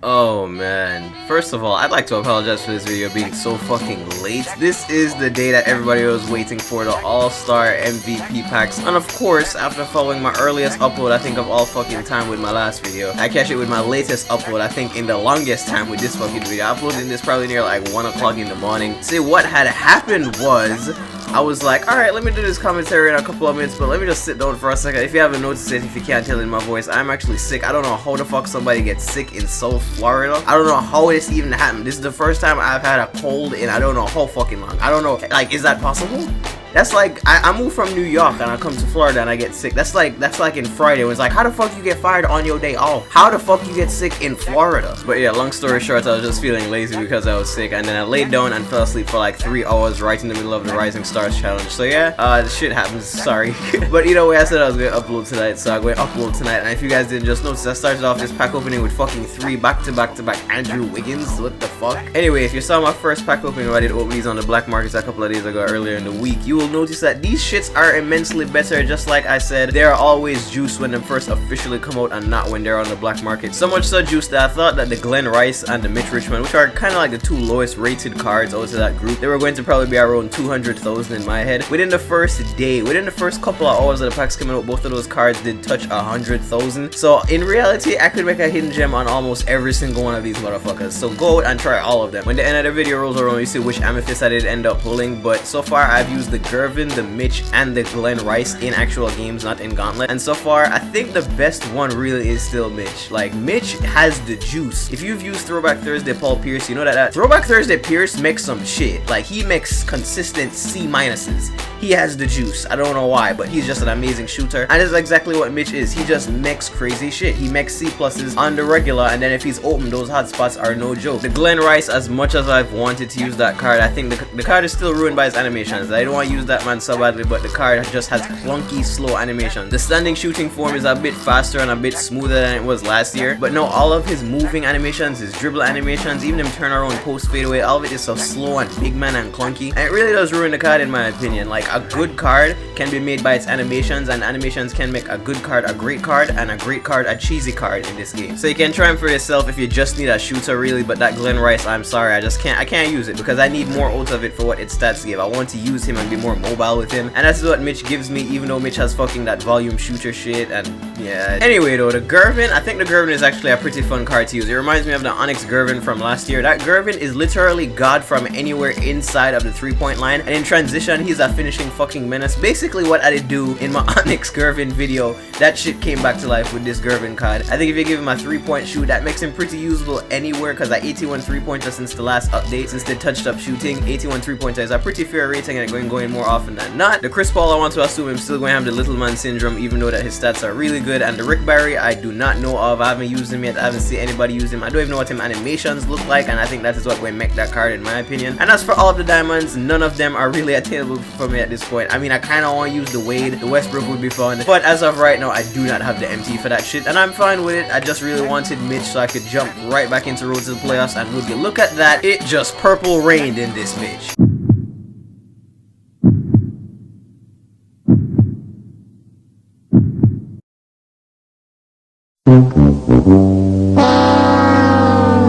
Oh man, first of all, I'd like to apologize for this video being so fucking late. This is the day that everybody was waiting for, the All-Star MVP packs, and of course, after following my earliest upload, I think of all fucking time with my last video, I catch it with my latest upload, I think in the longest time with this fucking video. I uploaded this probably near like 1 o'clock in the morning. See, what had happened was, I was like, alright, let me do this commentary in a couple of minutes, but let me just sit down for a second. If you haven't noticed it, if you can't tell in my voice, I'm actually sick. I don't know how the fuck somebody gets sick in South Florida. I don't know how this even happened. This is the first time I've had a cold in I don't know how fucking long. I don't know, like, is that possible? That's like, I moved from New York and I come to Florida and I get sick. That's like in Friday. It was like, how the fuck you get fired on your day off? How the fuck you get sick in Florida? But yeah, long story short, I was just feeling lazy because I was sick, and then I laid down and fell asleep for like 3 hours right in the middle of the Rising Stars challenge. So yeah, this shit happens, sorry. But either way, I said I was going to upload tonight, so I'm going to upload tonight. And if you guys didn't just notice, I started off this pack opening with fucking 3 back-to-back Andrew Wiggins. What the fuck? Anyway, if you saw my first pack opening, I did open these on the black markets a couple of days ago earlier in the week, you will notice that these shits are immensely better. Just like I said, they are always juiced when they first officially come out and not when they're on the black market. So much so juiced that I thought that the Glenn Rice and the Mitch Richmond, which are kind of like the 2 lowest rated cards out of that group, they were going to probably be around 200,000 in my head. Within the first day, within the first couple of hours of the packs coming out, both of those cards did touch 100,000. So in reality, I could make a hidden gem on almost every single one of these motherfuckers. So go out and try all of them. When the end of the video rolls around, you see which amethyst I did end up pulling. But so far, I've used the Gervin, the Mitch, and the Glenn Rice in actual games, not in Gauntlet. And so far, I think the best one really is still Mitch. Like, Mitch has the juice. If you've used Throwback Thursday Paul Pierce, you know that Throwback Thursday Pierce makes some shit. Like, he makes consistent C minuses. He has the juice. I don't know why, but he's just an amazing shooter. And that's exactly what Mitch is. He just makes crazy shit. He makes C pluses on the regular, and then if he's open, those hot spots are no joke. The Glenn Rice, as much as I've wanted to use that card, I think the card is still ruined by his animations. I don't want to use that man so badly, but the card just has clunky, slow animation. The standing shooting form is a bit faster and a bit smoother than it was last year, but no, all of his moving animations, his dribble animations, even him turn around post fadeaway, all of it is so slow and big man and clunky, and it really does ruin the card in my opinion. Like, a good card can be made by its animations, and animations can make a good card a great card, and a great card a cheesy card in this game. So you can try him for yourself if you just need a shooter really, but that Glenn Rice, I'm sorry, I can't use it because I need more out of it for what its stats give. I want to use him and be more mobile with him, and that's what Mitch gives me, even though Mitch has fucking that volume shooter shit. And yeah, anyway though, the Gervin, I think the Gervin is actually a pretty fun card to use. It reminds me of the Onyx Gervin from last year. That Gervin is literally god from anywhere inside of the 3-point line, and in transition he's a finishing fucking menace. Basically what I did do in my Onyx Gervin video, that shit came back to life with this Gervin card. I think if you give him a 3-point shoot, that makes him pretty usable anywhere, because that 81 3-pointer since the last update, since they touched up shooting, 81 3-pointer is a pretty fair rating, and it's going more often than not. The Chris Paul, I want to assume I'm still going to have the little man syndrome, even though that his stats are really good. And the Rick Barry, I do not know of. I haven't used him yet. I haven't seen anybody use him. I don't even know what him animations look like, and I think that is what will make that card in my opinion. And as for all of the diamonds, none of them are really attainable for me at this point. I mean, I kind of want to use the Wade. The Westbrook would be fun, but as of right now, I do not have the MT for that shit, and I'm fine with it. I just really wanted Mitch so I could jump right back into Road to the Playoffs, and would you look at that, it just purple rained in this bitch.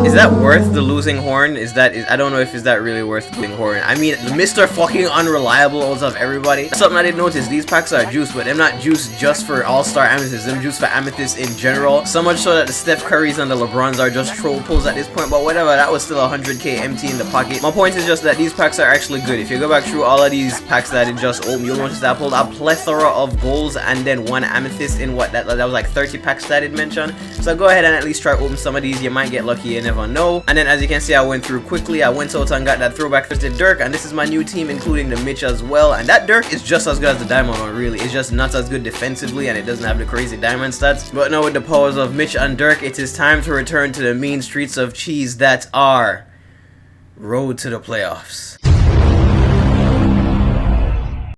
Is that worth the losing horn? I don't know if is that really worth the losing horn. I mean, Mr. fucking unreliable out of everybody. That's something I didn't notice. These packs are juiced, but they're not juiced just for all-star amethysts. They're juiced for amethysts in general. So much so that the Steph Currys and the LeBrons are just troll pulls at this point. But whatever, that was still 100k empty in the pocket. My point is just that these packs are actually good. If you go back through all of these packs that I did just open, you'll notice that I pulled a plethora of golds and then 1 amethyst in what that was like 30 packs that I did mention. So go ahead and at least try open some of these. You might get lucky, you never know. And then as you can see, I went through quickly. I went out and got that Throwback Thursday Dirk, and this is my new team, including the Mitch as well. And that Dirk is just as good as the diamond one, really. It's just not as good defensively, and it doesn't have the crazy diamond stats. But now with the powers of Mitch and Dirk, it is time to return to the mean streets of cheese that are Road to the Playoffs.